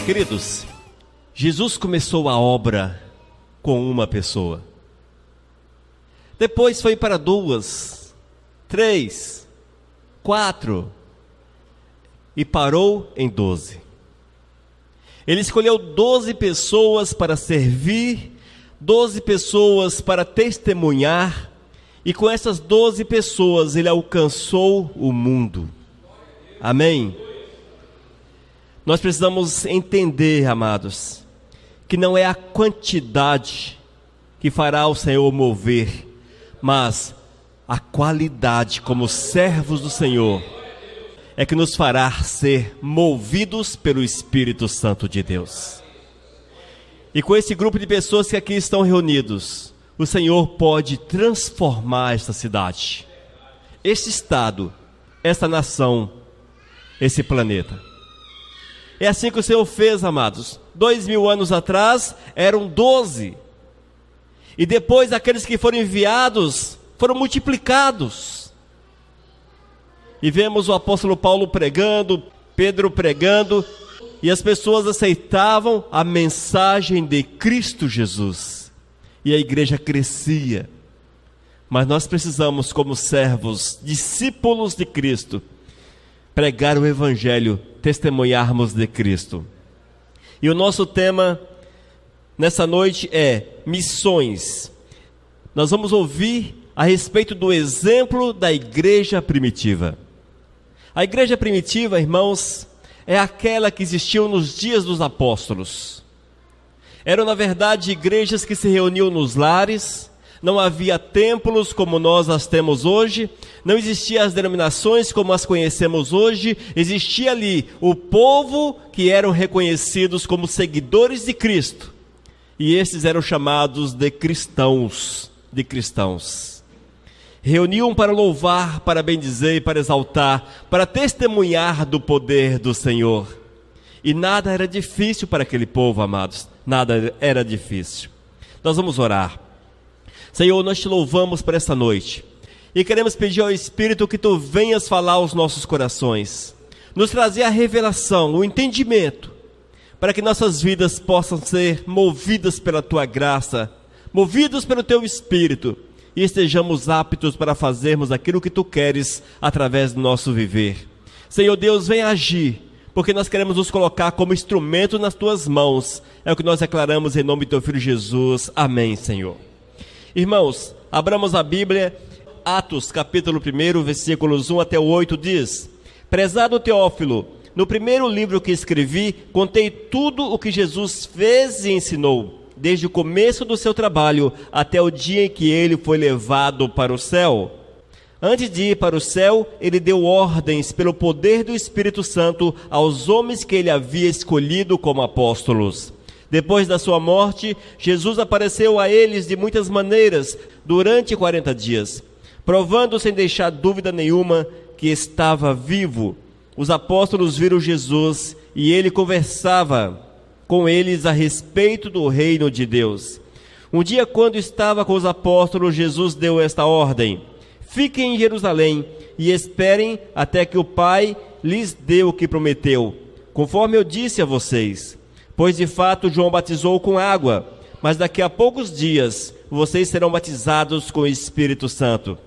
Queridos, Jesus começou a obra com uma pessoa. Depois foi para 2, 3, 4 e parou em 12. Ele escolheu 12 pessoas para servir, 12 pessoas para testemunhar, e com essas 12 pessoas ele alcançou o mundo. Amém? Nós precisamos entender, amados, que não é a quantidade que fará o Senhor mover, mas a qualidade como servos do Senhor é que nos fará ser movidos pelo Espírito Santo de Deus. E com esse grupo de pessoas que aqui estão reunidos, o Senhor pode transformar esta cidade, este estado, esta nação, esse planeta. É assim que o Senhor fez, amados. 2000 anos atrás eram 12. E depois aqueles que foram enviados foram multiplicados. E vemos o apóstolo Paulo pregando, Pedro pregando, e as pessoas aceitavam a mensagem de Cristo Jesus. E a igreja crescia. Mas nós precisamos, como servos, discípulos de Cristo, pregar o Evangelho, testemunharmos de Cristo. E o nosso tema nessa noite é missões. Nós vamos ouvir a respeito do exemplo da igreja primitiva. A igreja primitiva, irmãos, é aquela que existiu nos dias dos apóstolos. Eram, na verdade, igrejas que se reuniam nos lares. Não havia templos como nós as temos hoje, não existiam as denominações como as conhecemos hoje, existia ali o povo que eram reconhecidos como seguidores de Cristo, e esses eram chamados de cristãos, Reuniam para louvar, para bendizer e para exaltar, para testemunhar do poder do Senhor. E nada era difícil para aquele povo, amados, nada era difícil. Nós vamos orar. Senhor, nós te louvamos por esta noite e queremos pedir ao Espírito que tu venhas falar aos nossos corações, nos trazer a revelação, o entendimento, para que nossas vidas possam ser movidas pela tua graça, movidos pelo teu Espírito, e estejamos aptos para fazermos aquilo que tu queres através do nosso viver. Senhor Deus, vem agir, porque nós queremos nos colocar como instrumento nas tuas mãos. É o que nós declaramos em nome do teu Filho Jesus. Amém, Senhor. Irmãos, abramos a Bíblia, Atos capítulo 1, versículos 1 até o 8 diz: Prezado Teófilo, no primeiro livro que escrevi, contei tudo o que Jesus fez e ensinou, desde o começo do seu trabalho até o dia em que ele foi levado para o céu. Antes de ir para o céu, ele deu ordens pelo poder do Espírito Santo aos homens que ele havia escolhido como apóstolos. Depois da sua morte, Jesus apareceu a eles de muitas maneiras durante 40 dias, provando sem deixar dúvida nenhuma que estava vivo. Os apóstolos viram Jesus e ele conversava com eles a respeito do reino de Deus. Um dia, quando estava com os apóstolos, Jesus deu esta ordem: fiquem em Jerusalém e esperem até que o Pai lhes dê o que prometeu, conforme eu disse a vocês. Pois de fato João batizou com água, mas daqui a poucos dias vocês serão batizados com o Espírito Santo.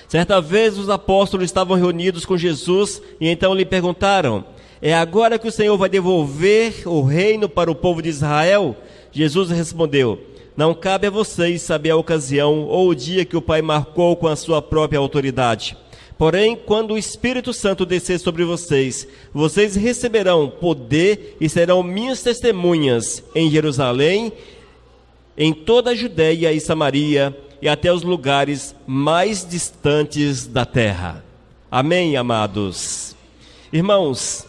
Certa vez os apóstolos estavam reunidos com Jesus e então lhe perguntaram: é agora que o Senhor vai devolver o reino para o povo de Israel? Jesus respondeu: não cabe a vocês saber a ocasião ou o dia que o Pai marcou com a sua própria autoridade. Porém, quando o Espírito Santo descer sobre vocês, vocês receberão poder e serão minhas testemunhas em Jerusalém, em toda a Judeia e Samaria e até os lugares mais distantes da terra. Amém, amados? Irmãos,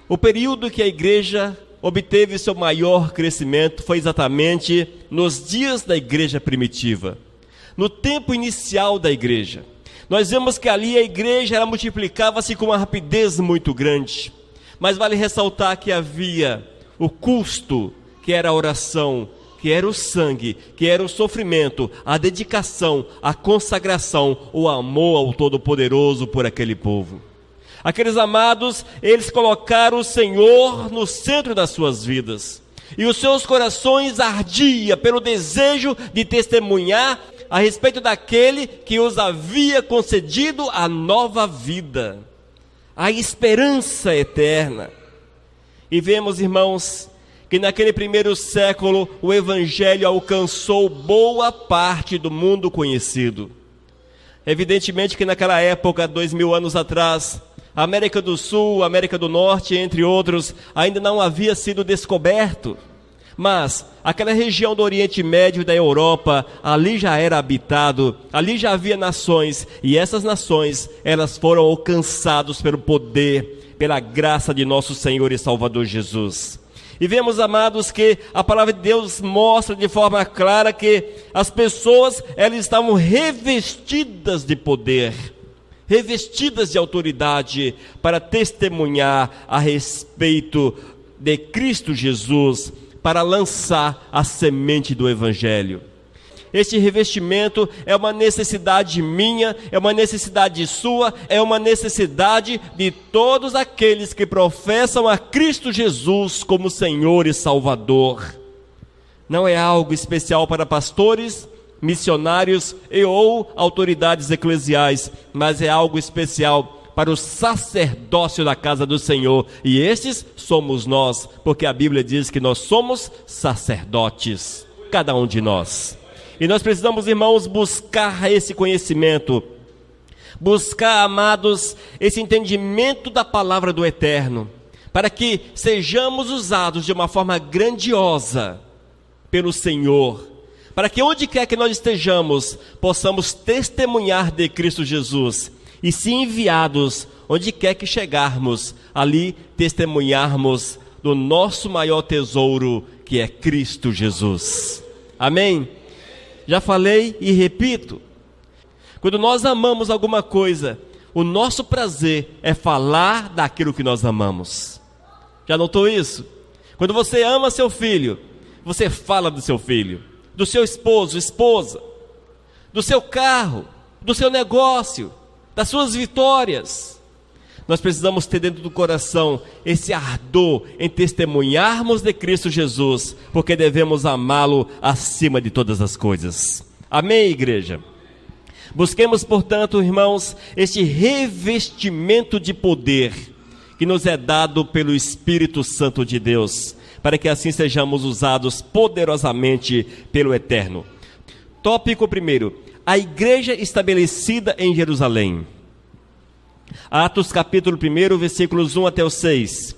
o período que a igreja obteve seu maior crescimento foi exatamente nos dias da igreja primitiva, no tempo inicial da igreja. Nós vemos que ali a igreja ela multiplicava-se com uma rapidez muito grande, mas vale ressaltar que havia o custo, que era a oração, que era o sangue, que era o sofrimento, a dedicação, a consagração, o amor ao Todo-Poderoso por aquele povo. Aqueles amados, eles colocaram o Senhor no centro das suas vidas. E os seus corações ardiam pelo desejo de testemunhar a respeito daquele que os havia concedido a nova vida, a esperança eterna. E vemos, irmãos, que naquele primeiro século o Evangelho alcançou boa parte do mundo conhecido. Evidentemente que naquela época, 2000 anos atrás, a América do Sul, a América do Norte, entre outros, ainda não havia sido descoberto. Mas aquela região do Oriente Médio e da Europa, ali já era habitado, ali já havia nações, e essas nações, elas foram alcançadas pelo poder, pela graça de nosso Senhor e Salvador Jesus. E vemos, amados, que a palavra de Deus mostra de forma clara que as pessoas, elas estavam revestidas de poder, revestidas de autoridade para testemunhar a respeito de Cristo Jesus, para lançar a semente do Evangelho. Este revestimento é uma necessidade minha, é uma necessidade sua, é uma necessidade de todos aqueles que professam a Cristo Jesus como Senhor e Salvador. Não é algo especial para pastores, missionários e ou autoridades eclesiais, mas é algo especial para o sacerdócio da casa do Senhor, e estes somos nós, porque a Bíblia diz que nós somos sacerdotes, cada um de nós. E nós precisamos, irmãos, buscar esse conhecimento, buscar, amados, esse entendimento da palavra do Eterno, para que sejamos usados de uma forma grandiosa pelo Senhor, para que onde quer que nós estejamos, possamos testemunhar de Cristo Jesus, e se enviados, onde quer que chegarmos, ali testemunharmos do nosso maior tesouro, que é Cristo Jesus. Amém? Já falei e repito, quando nós amamos alguma coisa, o nosso prazer é falar daquilo que nós amamos. Já notou isso? Quando você ama seu filho, você fala do seu filho, do seu esposo, esposa, do seu carro, do seu negócio, das suas vitórias. Nós precisamos ter dentro do coração esse ardor em testemunharmos de Cristo Jesus, porque devemos amá-lo acima de todas as coisas. Amém, igreja? Busquemos, portanto, irmãos, este revestimento de poder que nos é dado pelo Espírito Santo de Deus, para que assim sejamos usados poderosamente pelo Eterno. Tópico 1: a igreja estabelecida em Jerusalém. Atos capítulo 1, versículos 1 até o 6.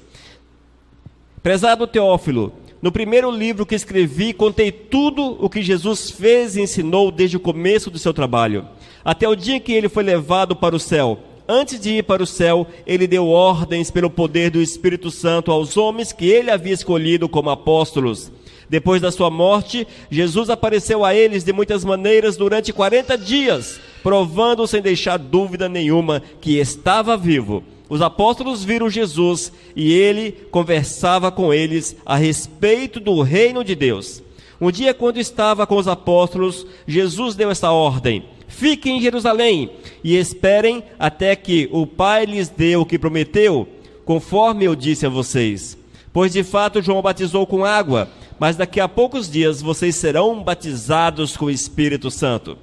Prezado Teófilo, no primeiro livro que escrevi, contei tudo o que Jesus fez e ensinou desde o começo do seu trabalho, até o dia em que ele foi levado para o céu. Antes de ir para o céu, ele deu ordens pelo poder do Espírito Santo aos homens que ele havia escolhido como apóstolos. Depois da sua morte, Jesus apareceu a eles de muitas maneiras durante 40 dias, provando sem deixar dúvida nenhuma que estava vivo. Os apóstolos viram Jesus e ele conversava com eles a respeito do reino de Deus. Um dia, quando estava com os apóstolos, Jesus deu essa ordem: fiquem em Jerusalém e esperem até que o Pai lhes dê o que prometeu, conforme eu disse a vocês. Pois de fato João batizou com água, mas daqui a poucos dias vocês serão batizados com o Espírito Santo.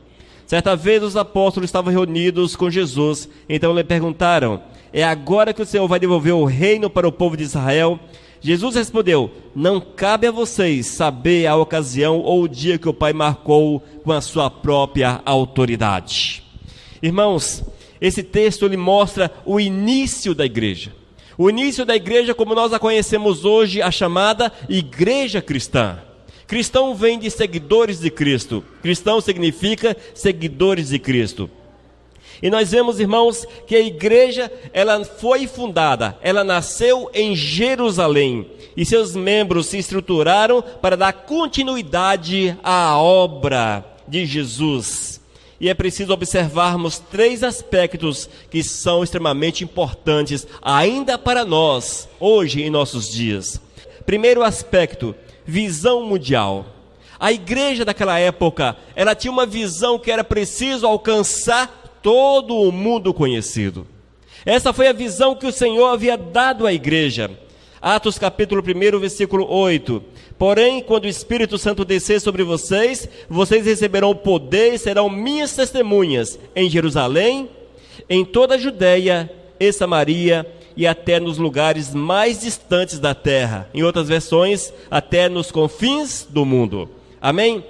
Certa vez os apóstolos estavam reunidos com Jesus, então lhe perguntaram: é agora que o Senhor vai devolver o reino para o povo de Israel? Jesus respondeu: não cabe a vocês saber a ocasião ou o dia que o Pai marcou com a sua própria autoridade. Irmãos, esse texto ele mostra o início da igreja. O início da igreja como nós a conhecemos hoje, a chamada igreja cristã. Cristão vem de seguidores de Cristo. Cristão significa seguidores de Cristo. E nós vemos, irmãos, que a igreja, ela foi fundada, ela nasceu em Jerusalém. E seus membros se estruturaram para dar continuidade à obra de Jesus. E é preciso observarmos 3 aspectos que são extremamente importantes ainda para nós, hoje em nossos dias. Primeiro aspecto, visão mundial. A igreja daquela época, ela tinha uma visão que era preciso alcançar todo o mundo conhecido. Essa foi a visão que o Senhor havia dado à igreja. Atos capítulo 1, versículo 8. Porém, quando o Espírito Santo descer sobre vocês, vocês receberão o poder e serão minhas testemunhas em Jerusalém, em toda a Judeia e Samaria e até nos lugares mais distantes da terra. Em outras versões, até nos confins do mundo. Amém?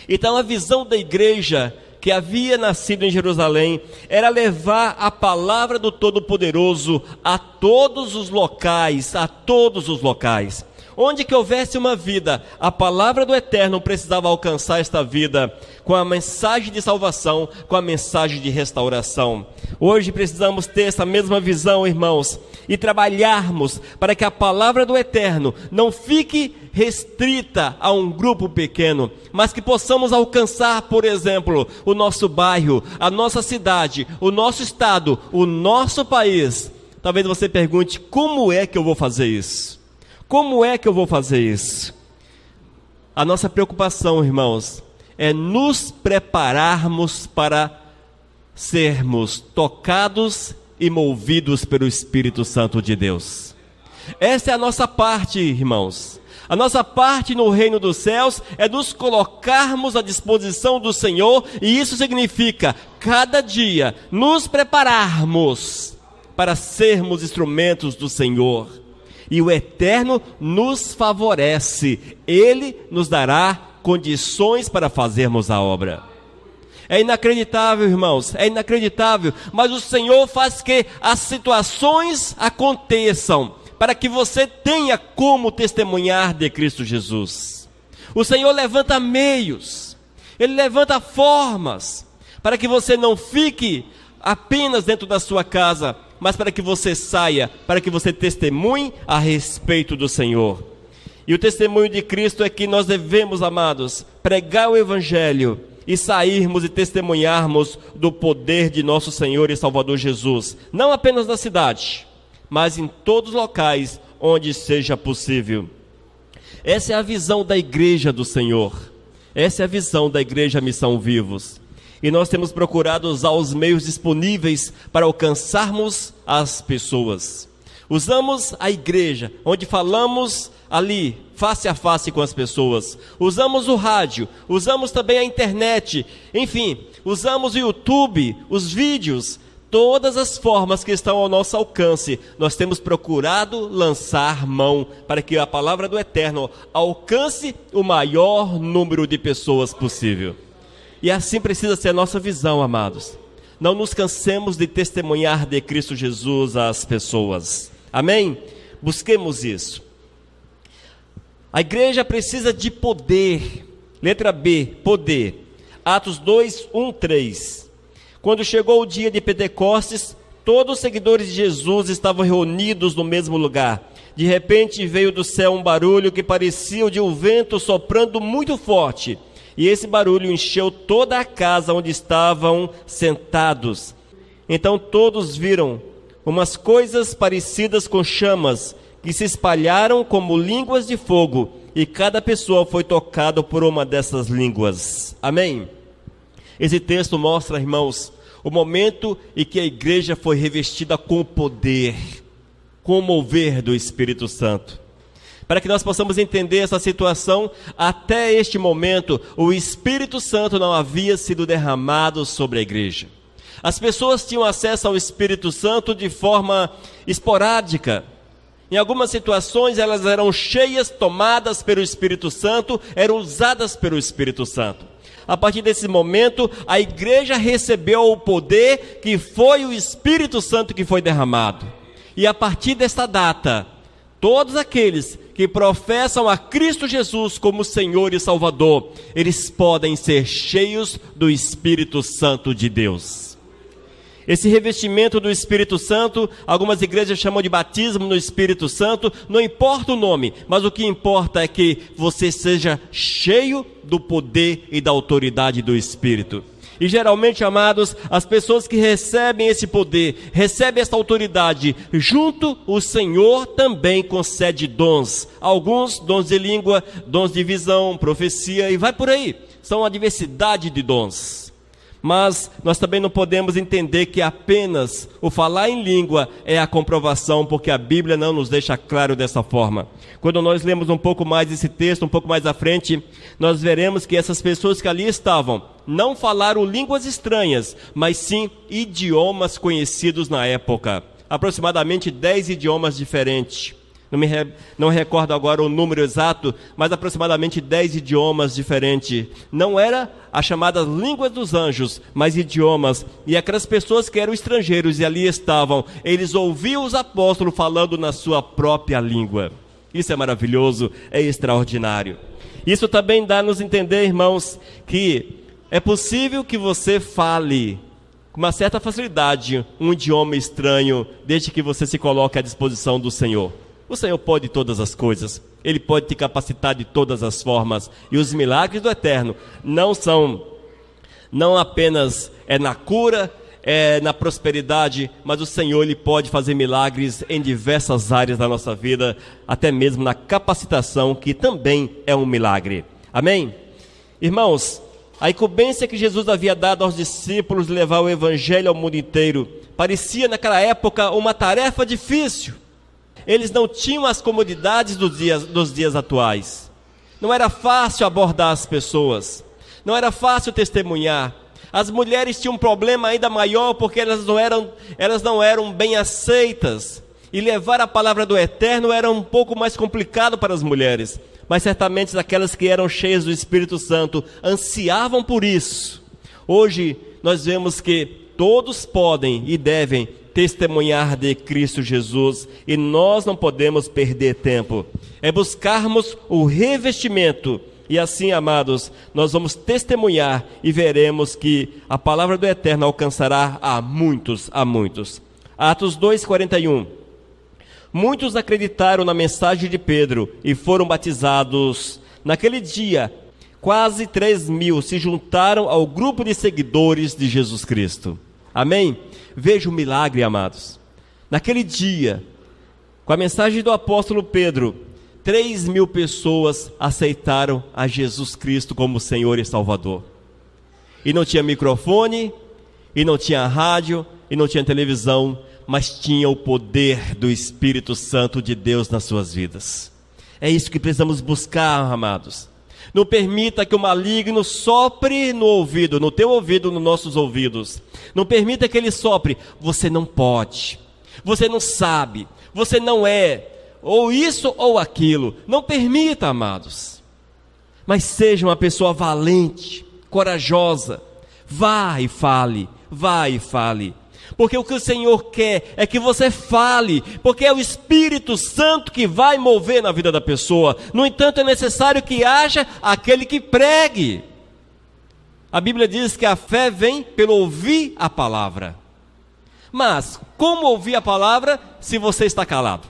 Então a visão da igreja que havia nascido em Jerusalém era levar a palavra do Todo-Poderoso a todos os locais, Onde que houvesse uma vida, a palavra do Eterno precisava alcançar esta vida com a mensagem de salvação, com a mensagem de restauração. Hoje precisamos ter essa mesma visão, irmãos, e trabalharmos para que a palavra do Eterno não fique restrita a um grupo pequeno, mas que possamos alcançar, por exemplo, o nosso bairro, a nossa cidade, o nosso estado, o nosso país. Talvez você pergunte, como é que eu vou fazer isso? Como é que eu vou fazer isso? A nossa preocupação, irmãos, é nos prepararmos para sermos tocados e movidos pelo Espírito Santo de Deus. Essa é a nossa parte, irmãos. A nossa parte no reino dos céus é nos colocarmos à disposição do Senhor, e isso significa, cada dia, nos prepararmos para sermos instrumentos do Senhor. E o Eterno nos favorece, Ele nos dará condições para fazermos a obra. É inacreditável, irmãos, é inacreditável, mas o Senhor faz que as situações aconteçam, para que você tenha como testemunhar de Cristo Jesus. O Senhor levanta meios, Ele levanta formas, para que você não fique apenas dentro da sua casa, mas para que você saia, para que você testemunhe a respeito do Senhor. E o testemunho de Cristo é que nós devemos, amados, pregar o Evangelho e sairmos e testemunharmos do poder de nosso Senhor e Salvador Jesus, não apenas na cidade, mas em todos os locais onde seja possível. Essa é a visão da igreja do Senhor, essa é a visão da igreja Missão Vivos. E nós temos procurado usar os meios disponíveis para alcançarmos as pessoas. Usamos a igreja, onde falamos ali, face a face com as pessoas. Usamos o rádio, usamos também a internet, enfim, usamos o YouTube, os vídeos, todas as formas que estão ao nosso alcance. Nós temos procurado lançar mão para que a palavra do Eterno alcance o maior número de pessoas possível. E assim precisa ser a nossa visão, amados. Não nos cansemos de testemunhar de Cristo Jesus às pessoas. Amém? Busquemos isso. A igreja precisa de poder. Letra B, poder. Atos 2, 1, 3. Quando chegou o dia de Pentecostes, todos os seguidores de Jesus estavam reunidos no mesmo lugar. De repente veio do céu um barulho que parecia o de um vento soprando muito forte. E esse barulho encheu toda a casa onde estavam sentados. Então todos viram umas coisas parecidas com chamas, que se espalharam como línguas de fogo, e cada pessoa foi tocada por uma dessas línguas. Amém? Esse texto mostra, irmãos, o momento em que a igreja foi revestida com o poder, com o mover do Espírito Santo. Para que nós possamos entender essa situação, até este momento, o Espírito Santo não havia sido derramado sobre a igreja. As pessoas tinham acesso ao Espírito Santo de forma esporádica. Em algumas situações, elas eram cheias, tomadas pelo Espírito Santo, eram usadas pelo Espírito Santo. A partir desse momento, a igreja recebeu o poder que foi o Espírito Santo que foi derramado. E a partir desta data, todos aqueles que professam a Cristo Jesus como Senhor e Salvador, eles podem ser cheios do Espírito Santo de Deus. Esse revestimento do Espírito Santo, algumas igrejas chamam de batismo no Espírito Santo, não importa o nome, mas o que importa é que você seja cheio do poder e da autoridade do Espírito. E geralmente, amados, as pessoas que recebem esse poder, recebem essa autoridade, junto o Senhor também concede dons. Alguns dons de língua, dons de visão, profecia e vai por aí. São uma diversidade de dons. Mas nós também não podemos entender que apenas o falar em língua é a comprovação, porque a Bíblia não nos deixa claro dessa forma. Quando nós lemos um pouco mais esse texto, um pouco mais à frente, nós veremos que essas pessoas que ali estavam não falaram línguas estranhas, mas sim idiomas conhecidos na época. Aproximadamente 10 idiomas diferentes. Não recordo agora o número exato, mas aproximadamente 10 idiomas diferentes. Não era as chamadas línguas dos anjos, mas idiomas. E aquelas pessoas que eram estrangeiros e ali estavam, eles ouviam os apóstolos falando na sua própria língua. Isso é maravilhoso, é extraordinário. Isso também dá-nos entender, irmãos, que é possível que você fale com uma certa facilidade um idioma estranho, desde que você se coloque à disposição do Senhor. O Senhor pode todas as coisas, Ele pode te capacitar de todas as formas, e os milagres do Eterno não apenas na cura, na prosperidade, mas o Senhor Ele pode fazer milagres em diversas áreas da nossa vida, até mesmo na capacitação, que também é um milagre. Amém? Irmãos, a incumbência que Jesus havia dado aos discípulos de levar o Evangelho ao mundo inteiro parecia naquela época uma tarefa difícil. Eles não tinham as comodidades dos dias atuais. Não era fácil abordar as pessoas. Não era fácil testemunhar. As mulheres tinham um problema ainda maior porque elas não eram bem aceitas. E levar a palavra do Eterno era um pouco mais complicado para as mulheres. Mas certamente aquelas que eram cheias do Espírito Santo ansiavam por isso. Hoje nós vemos que todos podem e devem testemunhar de Cristo Jesus, e nós não podemos perder tempo. É buscarmos o revestimento, e assim, amados, nós vamos testemunhar e veremos que a palavra do Eterno alcançará a muitos. Atos 2:41. Muitos acreditaram na mensagem de Pedro e foram batizados. Naquele dia, quase 3.000 se juntaram ao grupo de seguidores de Jesus Cristo. Amém? Veja o milagre, amados. Naquele dia, com a mensagem do apóstolo Pedro, 3.000 pessoas aceitaram a Jesus Cristo como Senhor e Salvador. E não tinha microfone, e não tinha rádio, e não tinha televisão, mas tinha o poder do Espírito Santo de Deus nas suas vidas. É isso que precisamos buscar, amados. Não permita que o maligno sopre no ouvido, no teu ouvido, nos nossos ouvidos. Não permita que ele sopre. Você não pode, você não sabe, você não é, ou isso ou aquilo. Não permita, amados. Mas seja uma pessoa valente, corajosa. Vá e fale. Porque o que o Senhor quer é que você fale, porque é o Espírito Santo que vai mover na vida da pessoa. No entanto, é necessário que haja aquele que pregue. A Bíblia diz que a fé vem pelo ouvir a palavra. Mas, como ouvir a palavra se você está calado?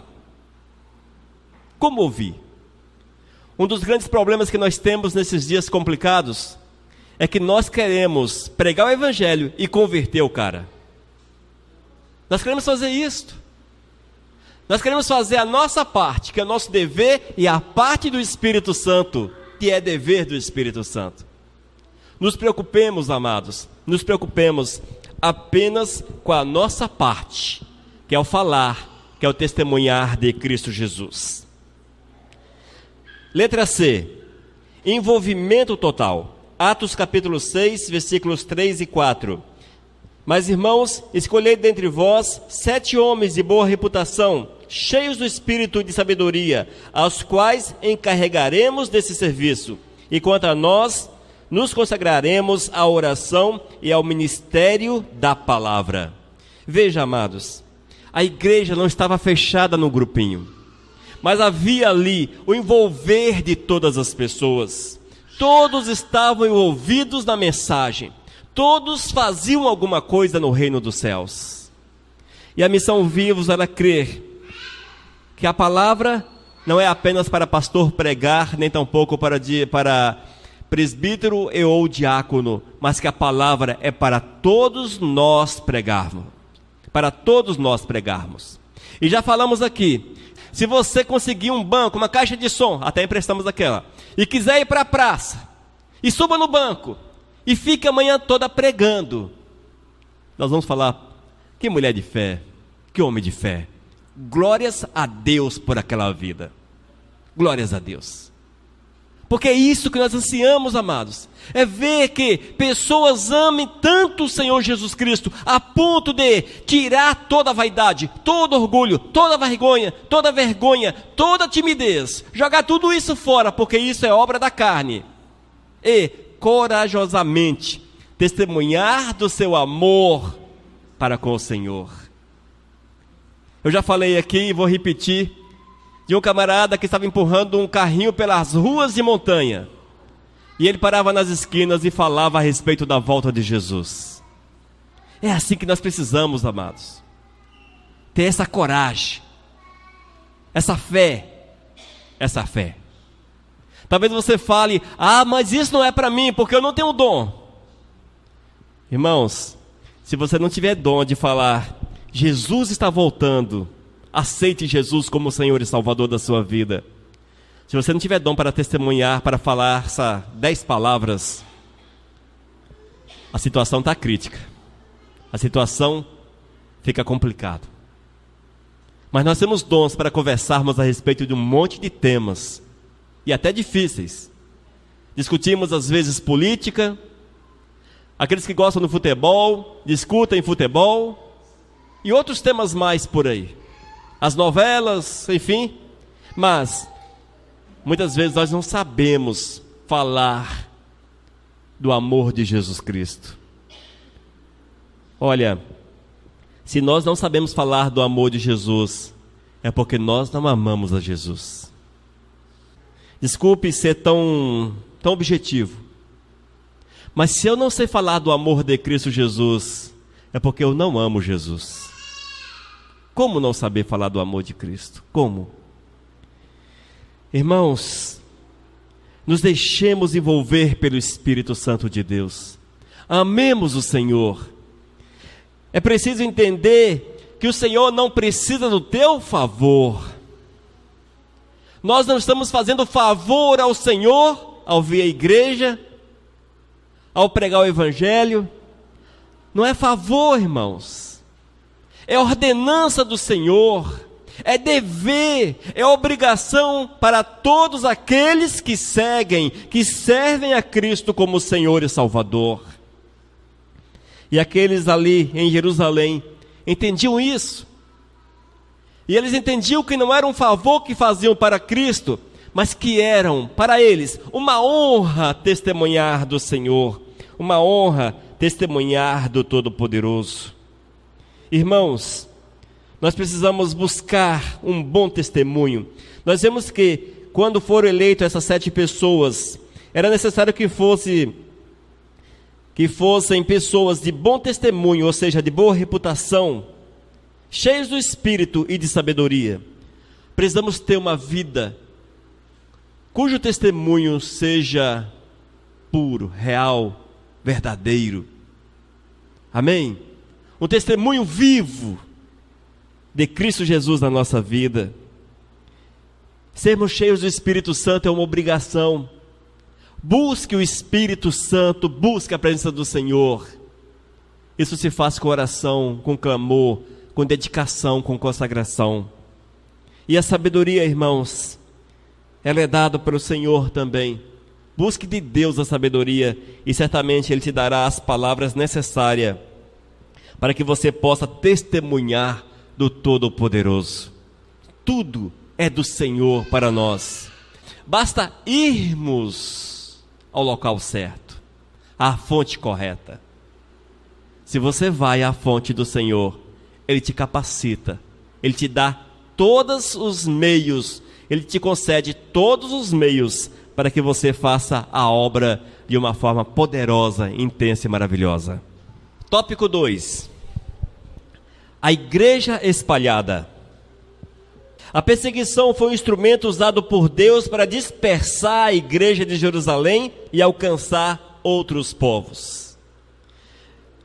Como ouvir? Um dos grandes problemas que nós temos nesses dias complicados é que nós queremos pregar o Evangelho e converter o cara. Nós queremos fazer isto. Nós queremos fazer a nossa parte, que é o nosso dever, e a parte do Espírito Santo, que é dever do Espírito Santo. Nos preocupemos, amados, nos preocupemos apenas com a nossa parte, que é o falar, que é o testemunhar de Cristo Jesus. Letra C, envolvimento total. Atos capítulo 6, versículos 3 e 4. Mas, irmãos, escolhei dentre vós 7 homens de boa reputação, cheios do espírito de sabedoria, aos quais encarregaremos desse serviço. E quanto a nós, nos consagraremos à oração e ao ministério da palavra. Veja, amados, a igreja não estava fechada no grupinho, mas havia ali o envolver de todas as pessoas. Todos estavam envolvidos na mensagem. Todos faziam alguma coisa no reino dos céus. E a missão Vivos era crer que a palavra não é apenas para pastor pregar, nem tampouco para presbítero ou diácono, mas que a palavra é para todos nós pregarmos. Para todos nós pregarmos. E já falamos aqui, se você conseguir um banco, uma caixa de som, até emprestamos aquela, e quiser ir para a praça, e suba no banco, e fica a manhã toda pregando. Nós vamos falar, que mulher de fé, que homem de fé. Glórias a Deus por aquela vida. Glórias a Deus. Porque é isso que nós ansiamos, amados. É ver que pessoas amem tanto o Senhor Jesus Cristo, a ponto de tirar toda a vaidade, todo orgulho, toda a vergonha, toda a timidez. Jogar tudo isso fora, porque isso é obra da carne. E corajosamente testemunhar do seu amor para com o Senhor. Eu já falei aqui e vou repetir, de um camarada que estava empurrando um carrinho pelas ruas de montanha, e ele parava nas esquinas e falava a respeito da volta de Jesus. É assim que nós precisamos, amados, ter essa coragem, essa fé. Talvez você fale, mas isso não é para mim, porque eu não tenho dom. Irmãos, se você não tiver dom de falar, Jesus está voltando, aceite Jesus como Senhor e Salvador da sua vida. Se você não tiver dom para testemunhar, para falar essas 10 palavras, a situação está crítica. A situação fica complicada. Mas nós temos dons para conversarmos a respeito de um monte de temas, e até difíceis. Discutimos às vezes política, aqueles que gostam do futebol, discutem futebol, e outros temas mais por aí. As novelas, enfim, mas muitas vezes nós não sabemos falar do amor de Jesus Cristo. Olha, se nós não sabemos falar do amor de Jesus, é porque nós não amamos a Jesus. Desculpe ser tão objetivo, mas se eu não sei falar do amor de Cristo Jesus, é porque eu não amo Jesus. Como não saber falar do amor de Cristo? Como? Irmãos, nos deixemos envolver pelo Espírito Santo de Deus. Amemos o Senhor. É preciso entender que o Senhor não precisa do teu favor. Nós não estamos fazendo favor ao Senhor ao vir à igreja, ao pregar o Evangelho. Não é favor, irmãos. É ordenança do Senhor, é dever, é obrigação para todos aqueles que seguem, que servem a Cristo como Senhor e Salvador. E aqueles ali em Jerusalém entendiam isso. E eles entendiam que não era um favor que faziam para Cristo, mas que eram, para eles, uma honra testemunhar do Senhor, uma honra testemunhar do Todo-Poderoso. Irmãos, nós precisamos buscar um bom testemunho. Nós vemos que quando foram eleitas essas 7 pessoas, era necessário que fossem pessoas de bom testemunho, ou seja, de boa reputação, cheios do Espírito e de sabedoria. Precisamos ter uma vida cujo testemunho seja puro, real, verdadeiro. Amém? Um testemunho vivo de Cristo Jesus na nossa vida. Sermos cheios do Espírito Santo é uma obrigação. Busque o Espírito Santo, busque a presença do Senhor. Isso se faz com oração, com clamor, com dedicação, com consagração. E a sabedoria, irmãos, ela é dada pelo Senhor também. Busque de Deus a sabedoria e certamente Ele te dará as palavras necessárias para que você possa testemunhar do Todo-Poderoso. Tudo é do Senhor para nós. Basta irmos ao local certo, à fonte correta. Se você vai à fonte do Senhor, Ele te capacita, Ele te dá todos os meios, Ele te concede todos os meios para que você faça a obra de uma forma poderosa, intensa e maravilhosa. Tópico 2. A igreja espalhada. A perseguição foi um instrumento usado por Deus para dispersar a igreja de Jerusalém e alcançar outros povos.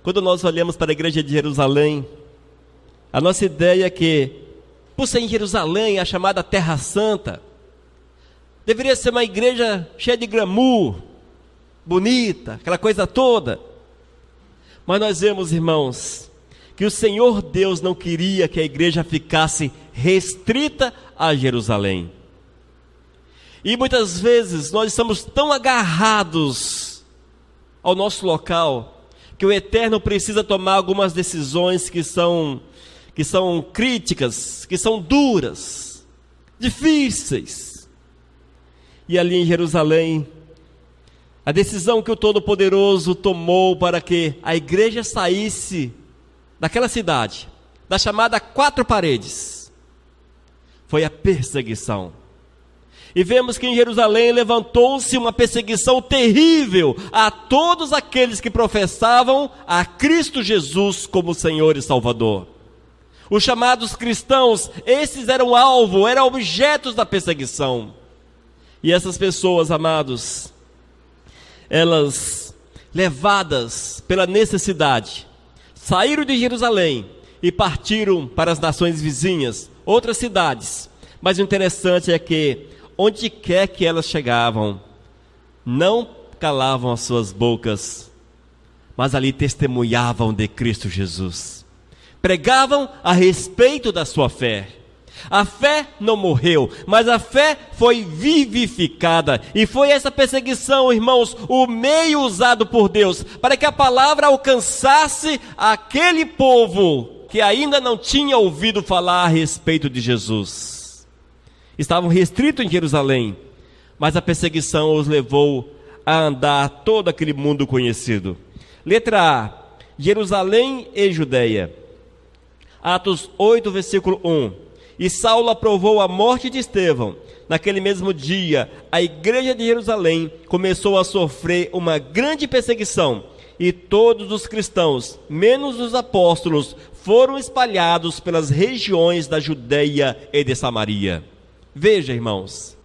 Quando nós olhamos para a igreja de Jerusalém, a nossa ideia é que, por ser em Jerusalém, a chamada Terra Santa, deveria ser uma igreja cheia de glamour, bonita, aquela coisa toda. Mas nós vemos, irmãos, que o Senhor Deus não queria que a igreja ficasse restrita a Jerusalém. E muitas vezes nós estamos tão agarrados ao nosso local, que o Eterno precisa tomar algumas decisões que são críticas, que são duras, difíceis. E ali em Jerusalém, a decisão que o Todo-Poderoso tomou para que a igreja saísse daquela cidade, da chamada quatro paredes, foi a perseguição. E vemos que em Jerusalém levantou-se uma perseguição terrível a todos aqueles que professavam a Cristo Jesus como Senhor e Salvador. Os chamados cristãos, esses eram alvo, eram objetos da perseguição. E essas pessoas, amados, elas, levadas pela necessidade, saíram de Jerusalém e partiram para as nações vizinhas, outras cidades. Mas o interessante é que, onde quer que elas chegavam, não calavam as suas bocas, mas ali testemunhavam de Cristo Jesus. Pregavam a respeito da sua fé. A fé não morreu, mas a fé foi vivificada. E foi essa perseguição, irmãos, o meio usado por Deus para que a palavra alcançasse aquele povo que ainda não tinha ouvido falar a respeito de Jesus. Estavam restritos em Jerusalém, mas a perseguição os levou a andar todo aquele mundo conhecido. Letra A, Jerusalém e Judeia. Atos 8, versículo 1. E Saulo aprovou a morte de Estevão. Naquele mesmo dia, a igreja de Jerusalém começou a sofrer uma grande perseguição, e todos os cristãos, menos os apóstolos, foram espalhados pelas regiões da Judeia e de Samaria. Veja, irmãos,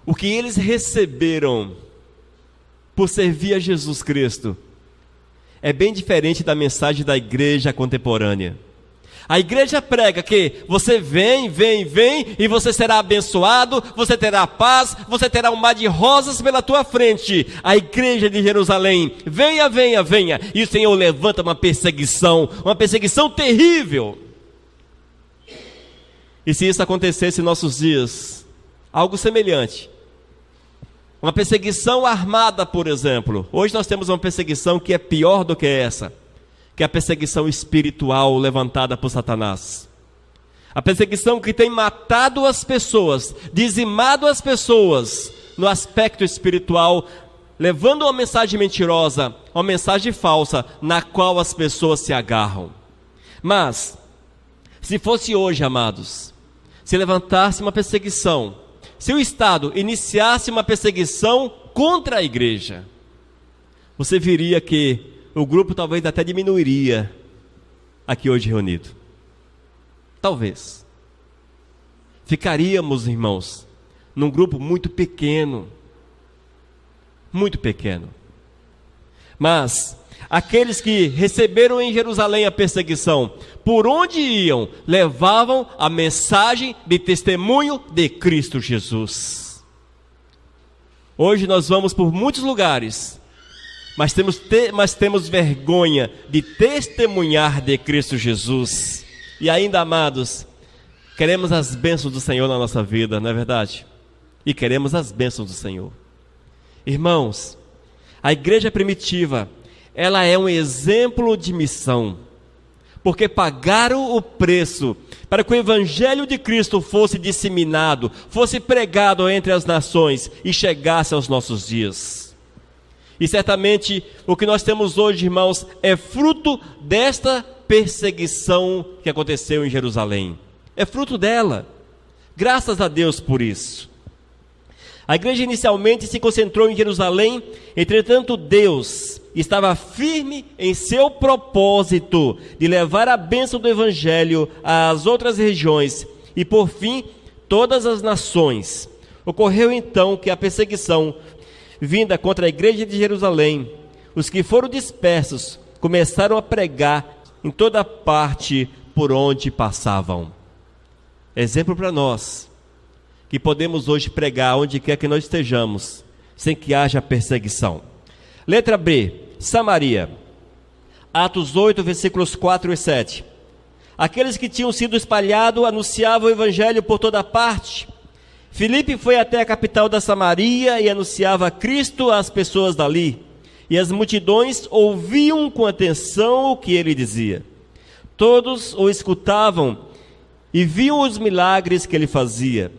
o que eles receberam por servir a Jesus Cristo é bem diferente da mensagem da igreja contemporânea. A igreja prega que você vem e você será abençoado, você terá paz, você terá um mar de rosas pela tua frente. A igreja de Jerusalém, venha, e o Senhor levanta uma perseguição terrível. E se isso acontecesse em nossos dias, algo semelhante, uma perseguição armada, por exemplo. Hoje nós temos uma perseguição que é pior do que essa, que é a perseguição espiritual levantada por Satanás. A perseguição que tem matado as pessoas, dizimado as pessoas no aspecto espiritual, levando uma mensagem mentirosa, uma mensagem falsa, na qual as pessoas se agarram. Mas, se fosse hoje, amados, se levantasse uma perseguição, se o Estado iniciasse uma perseguição contra a igreja, você viria que o grupo talvez até diminuiria aqui hoje reunido. Talvez. Ficaríamos, irmãos, num grupo muito pequeno. Muito pequeno. Mas aqueles que receberam em Jerusalém a perseguição, por onde iam, levavam a mensagem de testemunho de Cristo Jesus. Hoje nós vamos por muitos lugares, mas temos vergonha de testemunhar de Cristo Jesus. E ainda, amados, queremos as bênçãos do Senhor na nossa vida, não é verdade? E queremos as bênçãos do Senhor. Irmãos, a igreja primitiva, ela é um exemplo de missão, porque pagaram o preço para que o Evangelho de Cristo fosse disseminado, fosse pregado entre as nações e chegasse aos nossos dias. E certamente o que nós temos hoje, irmãos, é fruto desta perseguição que aconteceu em Jerusalém. É fruto dela. Graças a Deus por isso. A igreja inicialmente se concentrou em Jerusalém, entretanto Deus estava firme em seu propósito de levar a bênção do Evangelho às outras regiões e, por fim, todas as nações. Ocorreu então que a perseguição vinda contra a igreja de Jerusalém, os que foram dispersos começaram a pregar em toda parte por onde passavam. Exemplo para nós, que podemos hoje pregar onde quer que nós estejamos, sem que haja perseguição. Letra B, Samaria. Atos 8, versículos 4 e 7. Aqueles que tinham sido espalhados anunciavam o evangelho por toda parte. Filipe foi até a capital da Samaria e anunciava Cristo às pessoas dali. E as multidões ouviam com atenção o que ele dizia. Todos o escutavam e viam os milagres que ele fazia.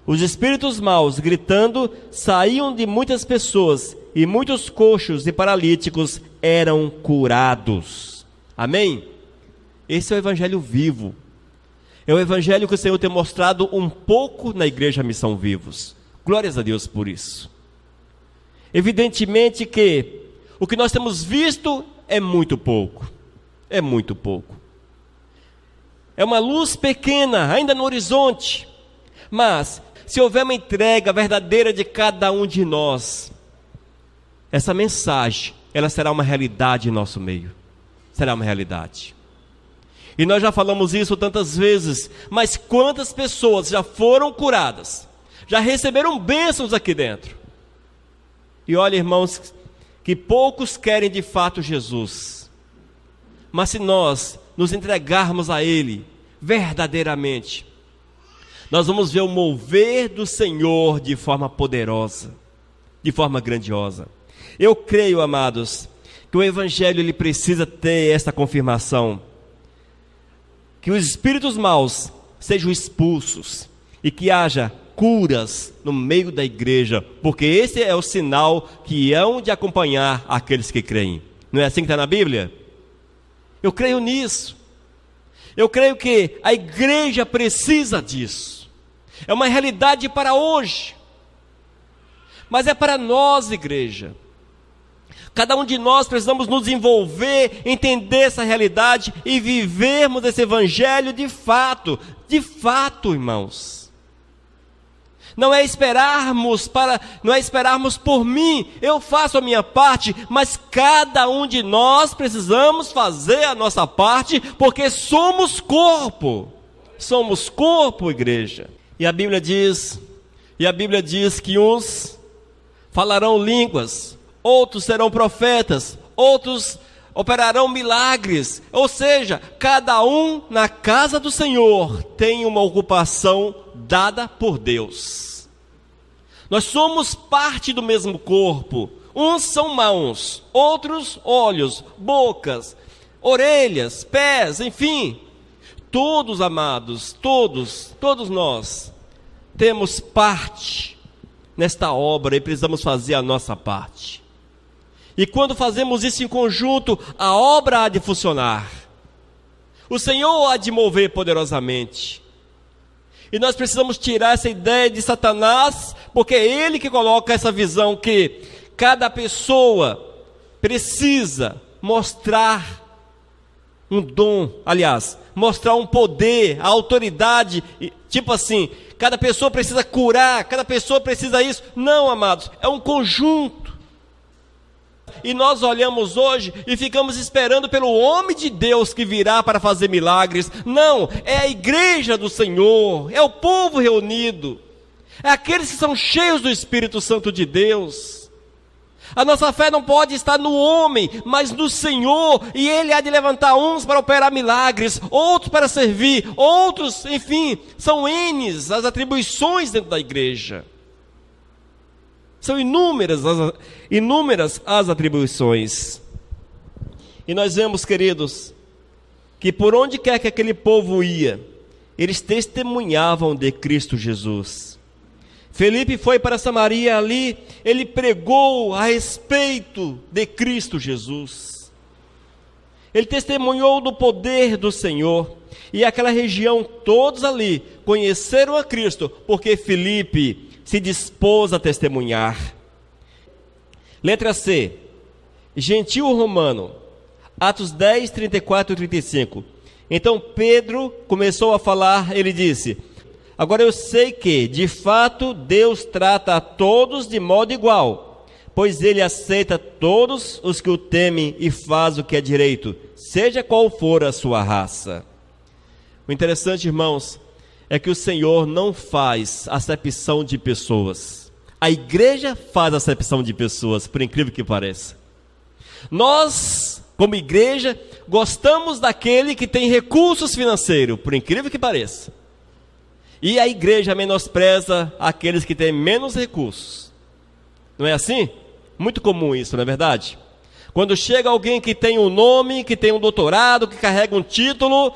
Os espíritos maus, gritando, saíam de muitas pessoas, e muitos coxos e paralíticos eram curados. Amém? Esse é o evangelho vivo. É o evangelho que o Senhor tem mostrado um pouco na Igreja Missão Vivos. Glórias a Deus por isso. Evidentemente que o que nós temos visto é muito pouco. É muito pouco. É uma luz pequena, ainda no horizonte. Mas, se houver uma entrega verdadeira de cada um de nós, essa mensagem, ela será uma realidade em nosso meio. Será uma realidade. E nós já falamos isso tantas vezes, mas quantas pessoas já foram curadas, já receberam bênçãos aqui dentro. E olha, irmãos, que poucos querem de fato Jesus. Mas se nós nos entregarmos a Ele verdadeiramente, nós vamos ver o mover do Senhor de forma poderosa, de forma grandiosa. Eu creio, amados, que o Evangelho ele precisa ter esta confirmação, que os espíritos maus sejam expulsos e que haja curas no meio da igreja, porque esse é o sinal que hão de acompanhar aqueles que creem. Não é assim que está na Bíblia? Eu creio nisso. Eu creio que a igreja precisa disso. É uma realidade para hoje, mas é para nós, igreja. Cada um de nós precisamos nos envolver, entender essa realidade e vivermos esse evangelho de fato, irmãos. Não é esperarmos por mim, eu faço a minha parte, mas cada um de nós precisamos fazer a nossa parte, porque somos corpo, igreja. E a Bíblia diz que uns falarão línguas, outros serão profetas, outros operarão milagres. Ou seja, cada um na casa do Senhor tem uma ocupação dada por Deus. Nós somos parte do mesmo corpo. Uns são mãos, outros olhos, bocas, orelhas, pés, enfim. Todos, amados, todos nós temos parte nesta obra e precisamos fazer a nossa parte. E quando fazemos isso em conjunto, a obra há de funcionar. O Senhor há de mover poderosamente. E nós precisamos tirar essa ideia de Satanás, porque é ele que coloca essa visão que cada pessoa precisa mostrar um dom, aliás, mostrar um poder, a autoridade, tipo assim, cada pessoa precisa curar, cada pessoa precisa isso. Não, amados, é um conjunto. E nós olhamos hoje e ficamos esperando pelo homem de Deus que virá para fazer milagres. Não, é a igreja do Senhor, é o povo reunido, é aqueles que são cheios do Espírito Santo de Deus. A nossa fé não pode estar no homem, mas no Senhor, e Ele há de levantar uns para operar milagres, outros para servir, outros, enfim, são N's as atribuições dentro da igreja. São inúmeras as atribuições. E nós vemos, queridos, que por onde quer que aquele povo ia, eles testemunhavam de Cristo Jesus. Felipe foi para Samaria, ali ele pregou a respeito de Cristo Jesus. Ele testemunhou do poder do Senhor. E aquela região, todos ali conheceram a Cristo, porque Felipe se dispôs a testemunhar. Letra C, gentil romano, Atos 10, 34 e 35. Então Pedro começou a falar, ele disse: agora eu sei que, de fato, Deus trata a todos de modo igual, pois Ele aceita todos os que o temem e faz o que é direito, seja qual for a sua raça. O interessante, irmãos, é que o Senhor não faz acepção de pessoas. A igreja faz acepção de pessoas, por incrível que pareça. Nós, como igreja, gostamos daquele que tem recursos financeiros, por incrível que pareça. E a igreja menospreza aqueles que têm menos recursos. Não é assim? Muito comum isso, não é verdade? Quando chega alguém que tem um nome, que tem um doutorado, que carrega um título,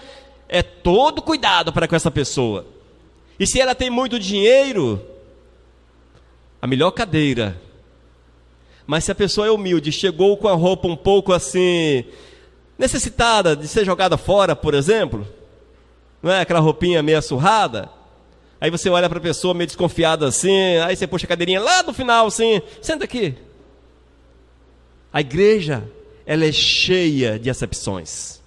é todo cuidado para com essa pessoa. E se ela tem muito dinheiro, a melhor cadeira. Mas se a pessoa é humilde, chegou com a roupa um pouco assim, necessitada de ser jogada fora, por exemplo, não é aquela roupinha meio surrada, aí você olha para a pessoa meio desconfiada assim, aí você puxa a cadeirinha lá no final assim, senta aqui. A igreja, ela é cheia de acepções.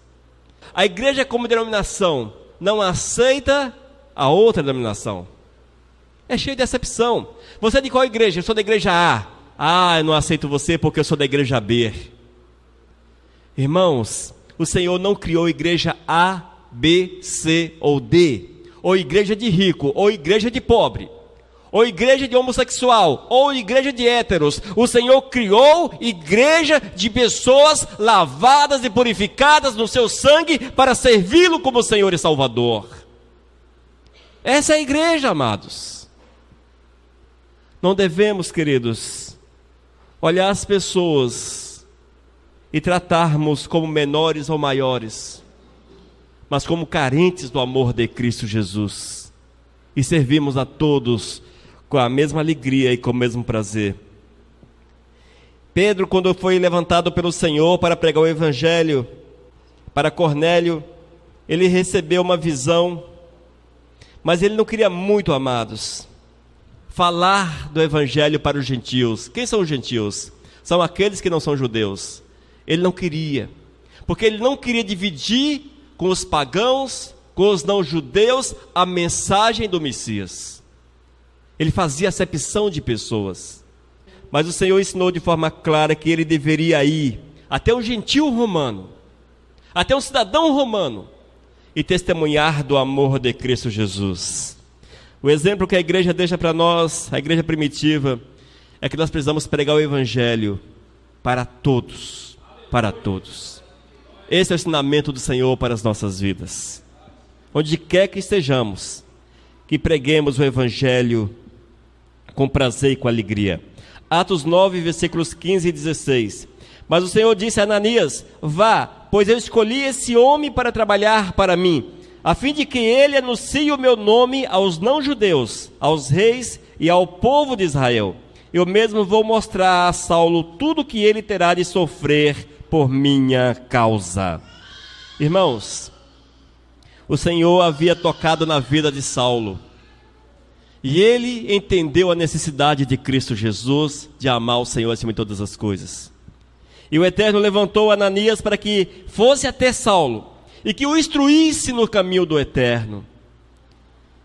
A igreja como denominação não aceita a outra denominação. É cheio de acepção. Você é de qual igreja? Eu sou da igreja A. Ah, eu não aceito você porque eu sou da igreja B. Irmãos, o Senhor não criou igreja A, B, C ou D. Ou igreja de rico, ou igreja de pobre. Ou igreja de homossexual, ou igreja de héteros. O Senhor criou igreja de pessoas lavadas e purificadas no seu sangue para servi-lo como Senhor e Salvador. Essa é a igreja, amados. Não devemos, queridos, olhar as pessoas e tratarmos como menores ou maiores, mas como carentes do amor de Cristo Jesus, e servimos a todos com a mesma alegria e com o mesmo prazer. Pedro, quando foi levantado pelo Senhor para pregar o Evangelho para Cornélio, ele recebeu uma visão, mas ele não queria muito, amados, falar do Evangelho para os gentios. Quem são os gentios? São aqueles que não são judeus. Ele não queria, porque ele não queria dividir com os pagãos, com os não-judeus, a mensagem do Messias. Ele fazia acepção de pessoas. Mas o Senhor ensinou de forma clara que ele deveria ir até um gentil romano, até um cidadão romano, e testemunhar do amor de Cristo Jesus. O exemplo que a igreja deixa para nós, a igreja primitiva, é que nós precisamos pregar o Evangelho para todos, para todos. Esse é o ensinamento do Senhor para as nossas vidas. Onde quer que estejamos, que preguemos o Evangelho com prazer e com alegria. Atos 9, versículos 15 e 16. Mas o Senhor disse a Ananias: vá, pois eu escolhi esse homem para trabalhar para mim, a fim de que ele anuncie o meu nome aos não-judeus, aos reis e ao povo de Israel. Eu mesmo vou mostrar a Saulo tudo o que ele terá de sofrer por minha causa. Irmãos, o Senhor havia tocado na vida de Saulo, e ele entendeu a necessidade de Cristo Jesus, de amar o Senhor acima de todas as coisas. E o Eterno levantou Ananias para que fosse até Saulo, e que o instruísse no caminho do Eterno.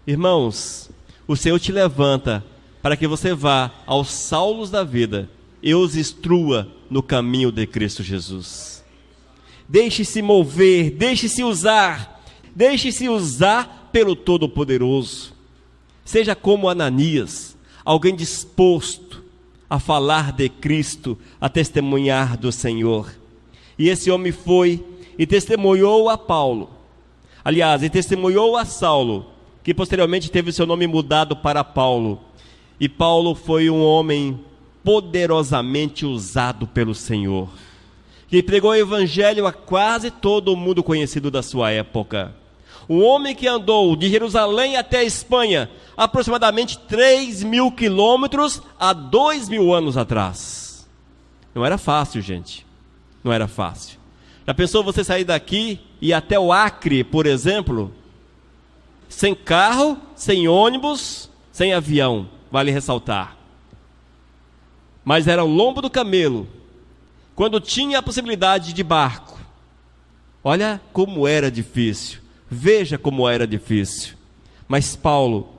Irmãos, o Senhor te levanta para que você vá aos Saulos da vida e os instrua no caminho de Cristo Jesus. Deixe-se mover, deixe-se usar pelo Todo-Poderoso. Seja como Ananias, alguém disposto a falar de Cristo, a testemunhar do Senhor. E esse homem foi e testemunhou a Paulo. Aliás, e testemunhou a Saulo, que posteriormente teve seu nome mudado para Paulo. E Paulo foi um homem poderosamente usado pelo Senhor, que pregou o Evangelho a quase todo o mundo conhecido da sua época. Um homem que andou de Jerusalém até a Espanha, aproximadamente 3.000 quilômetros há 2.000 anos atrás. Não era fácil, gente. Não era fácil. Já pensou você sair daqui e ir até o Acre, por exemplo, sem carro, sem ônibus, sem avião, vale ressaltar. Mas era o lombo do camelo, quando tinha a possibilidade de barco. Olha como era difícil. Veja como era difícil. Mas Paulo,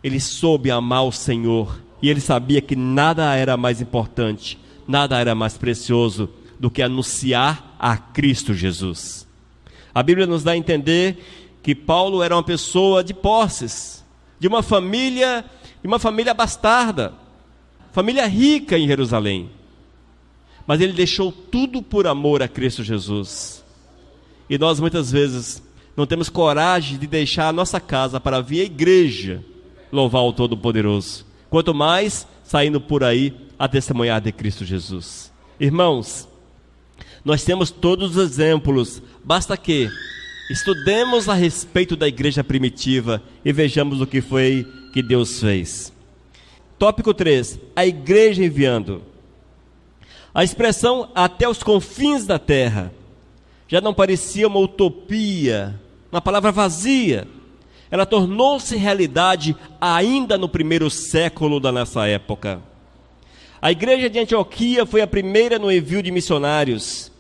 ele soube amar o Senhor, e ele sabia que nada era mais importante, nada era mais precioso do que anunciar a Cristo Jesus. A Bíblia nos dá a entender que Paulo era uma pessoa de posses, de uma família bastarda, família rica em Jerusalém. mas ele deixou tudo por amor a Cristo Jesus. E nós muitas vezes não temos coragem de deixar a nossa casa para vir à igreja louvar o Todo-Poderoso, quanto mais saindo por aí a testemunhar de Cristo Jesus. Irmãos, nós temos todos os exemplos, basta que estudemos a respeito da igreja primitiva e vejamos o que foi que Deus fez. Tópico 3, a igreja enviando. A expressão até os confins da terra já não parecia uma utopia, uma palavra vazia. Ela tornou-se realidade ainda no primeiro século da nossa época. A igreja de Antioquia foi a primeira no envio de missionários.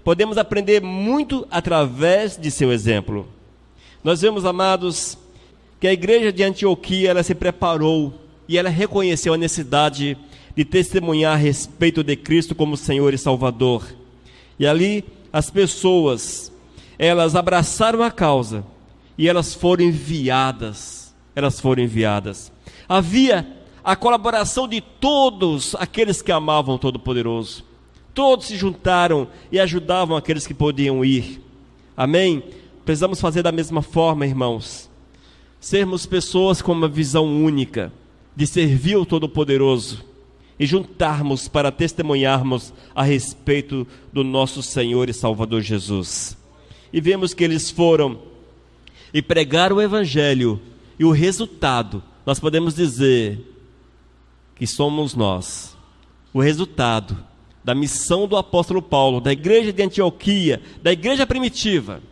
Podemos aprender muito através de seu exemplo. Nós vemos, amados, que a igreja de Antioquia ela se preparou e ela reconheceu a necessidade de testemunhar a respeito de Cristo como Senhor e Salvador. E ali as pessoas, elas abraçaram a causa e elas foram enviadas. Havia a colaboração de todos aqueles que amavam o Todo-Poderoso. Todos se juntaram e ajudavam aqueles que podiam ir. Amém? Precisamos fazer da mesma forma, irmãos. Sermos pessoas com uma visão única de servir o Todo-Poderoso e juntarmos para testemunharmos a respeito do nosso Senhor e Salvador Jesus. E vemos que eles foram e pregaram o Evangelho, e o resultado, nós podemos dizer que somos nós. O resultado da missão do apóstolo Paulo, da igreja de Antioquia, da igreja primitiva,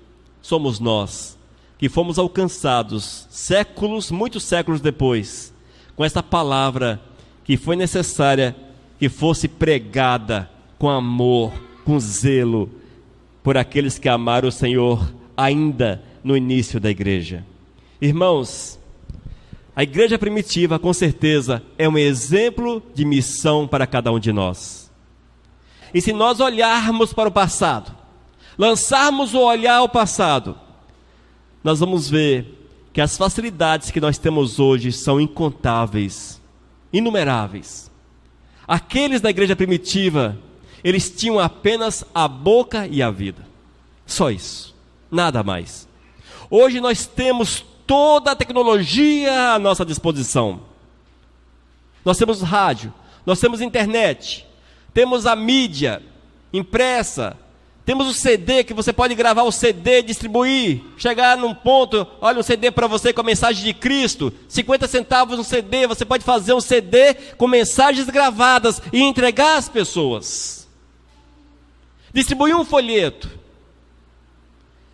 somos nós, que fomos alcançados séculos, muitos séculos depois, com essa palavra que foi necessária que fosse pregada com amor, com zelo, por aqueles que amaram o Senhor ainda no início da igreja. Irmãos, a igreja primitiva, com certeza, é um exemplo de missão para cada um de nós. E se nós olharmos para o passado, lançarmos o olhar ao passado, nós vamos ver que as facilidades que nós temos hoje são incontáveis, inumeráveis. Aqueles da igreja primitiva, eles tinham apenas a boca e a vida. Só isso, nada mais. Hoje nós temos toda a tecnologia à nossa disposição. Nós temos rádio, nós temos internet, temos a mídia impressa, temos o CD, que você pode gravar o CD, distribuir, chegar num ponto, olha um CD para você com a mensagem de Cristo, 50 centavos no CD, você pode fazer um CD com mensagens gravadas e entregar às pessoas. Distribuir um folheto.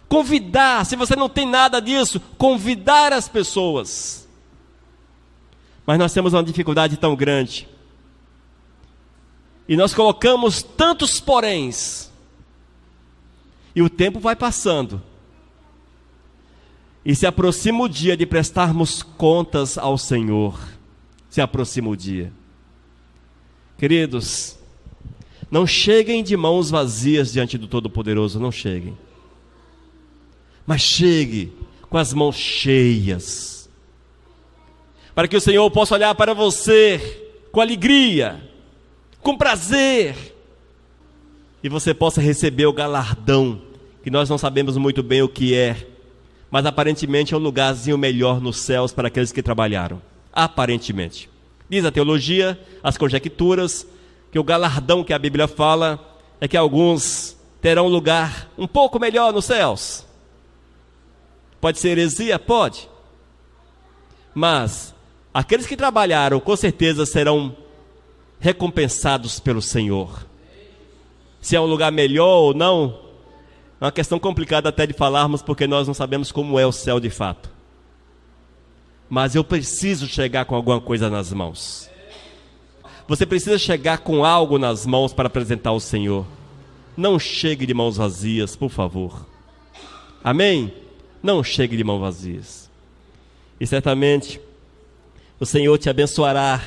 Convidar, se você não tem nada disso, convidar as pessoas. Mas nós temos uma dificuldade tão grande. E nós colocamos tantos poréns. E o tempo vai passando. E se aproxima o dia de prestarmos contas ao Senhor. Se aproxima o dia. Queridos, não cheguem de mãos vazias diante do Todo-Poderoso, não cheguem. Mas chegue com as mãos cheias, para que o Senhor possa olhar para você com alegria, com prazer, e você possa receber o galardão, que nós não sabemos muito bem o que é, mas aparentemente é um lugarzinho melhor nos céus para aqueles que trabalharam, aparentemente. Diz a teologia, as conjecturas, que o galardão que a Bíblia fala é que alguns terão um lugar um pouco melhor nos céus. Pode ser heresia? Pode. Mas aqueles que trabalharam, com certeza serão recompensados pelo Senhor. Se é um lugar melhor ou não, é uma questão complicada até de falarmos, porque nós não sabemos como é o céu de fato. Mas eu preciso chegar com alguma coisa nas mãos. Você precisa chegar com algo nas mãos para apresentar ao Senhor. Não chegue de mãos vazias, por favor. Amém? Não chegue de mãos vazias. E certamente o Senhor te abençoará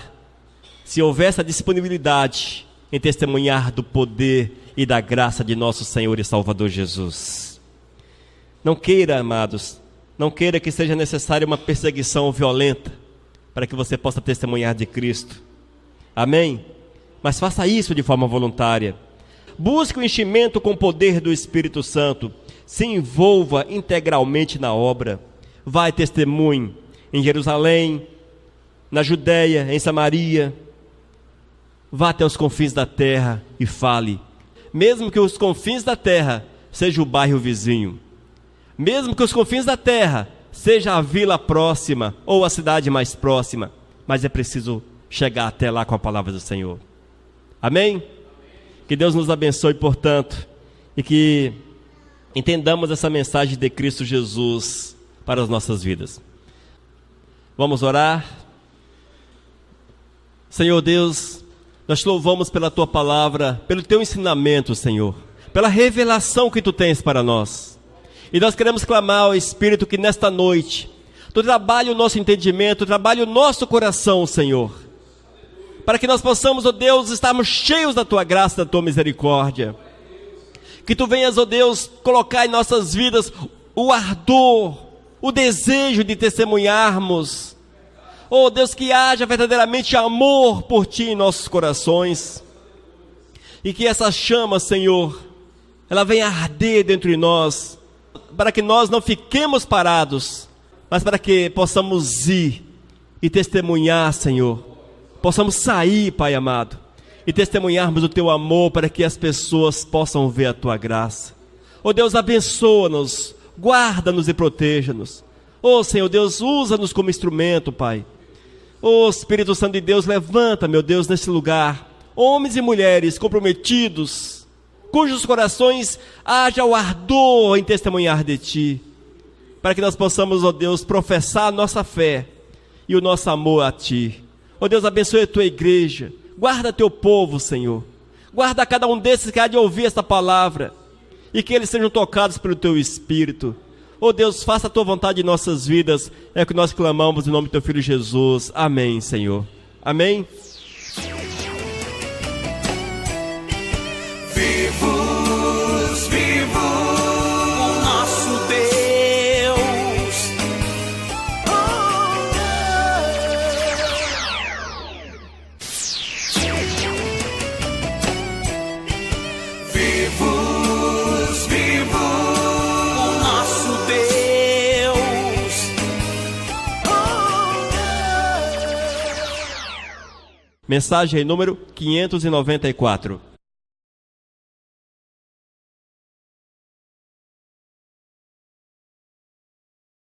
se houver essa disponibilidade em testemunhar do poder e da graça de nosso Senhor e Salvador Jesus. Não queira, amados, não queira que seja necessária uma perseguição violenta para que você possa testemunhar de Cristo. Amém? mas faça isso de forma voluntária. Busque o enchimento com o poder do Espírito Santo. Se envolva integralmente na obra. Vai, testemunhe em Jerusalém, na Judéia, em Samaria. Vá até os confins da terra e fale. Mesmo que os confins da terra seja o bairro vizinho. Mesmo que os confins da terra seja a vila próxima ou a cidade mais próxima. Mas é preciso chegar até lá com a palavra do Senhor. Amém? Que Deus nos abençoe, portanto, e que entendamos essa mensagem de Cristo Jesus para as nossas vidas. Vamos orar. Senhor Deus, nós te louvamos pela tua palavra, pelo teu ensinamento, Senhor, pela revelação que tu tens para nós. E nós queremos clamar ao Espírito que nesta noite tu trabalhe o nosso entendimento, trabalhe o nosso coração, Senhor, para que nós possamos, ó Deus, estarmos cheios da tua graça, da tua misericórdia. Que tu venhas, ó Deus, colocar em nossas vidas o ardor, o desejo de testemunharmos. Ó Deus, que haja verdadeiramente amor por ti em nossos corações. E que essa chama, Senhor, ela venha arder dentro de nós, para que nós não fiquemos parados, mas para que possamos ir e testemunhar, Senhor. Possamos sair, Pai amado, e testemunharmos o teu amor para que as pessoas possam ver a tua graça. Ó Deus, abençoa-nos, guarda-nos e proteja-nos. Ó Senhor Deus, usa-nos como instrumento, Pai. Ó Espírito Santo de Deus, levanta, meu Deus, nesse lugar, homens e mulheres comprometidos, cujos corações haja o ardor em testemunhar de Ti, para que nós possamos, ó Deus, professar a nossa fé e o nosso amor a Ti. Ó Deus, abençoe a Tua igreja, guarda Teu povo, Senhor, guarda cada um desses que há de ouvir esta palavra, e que eles sejam tocados pelo Teu Espírito. Ó Deus, faça a Tua vontade em nossas vidas, é o que nós clamamos em nome do Teu Filho Jesus. Amém, Senhor. Amém. Vivos, vivo o nosso Deus. Vivos, vivo o nosso Deus. Mensagem número 594.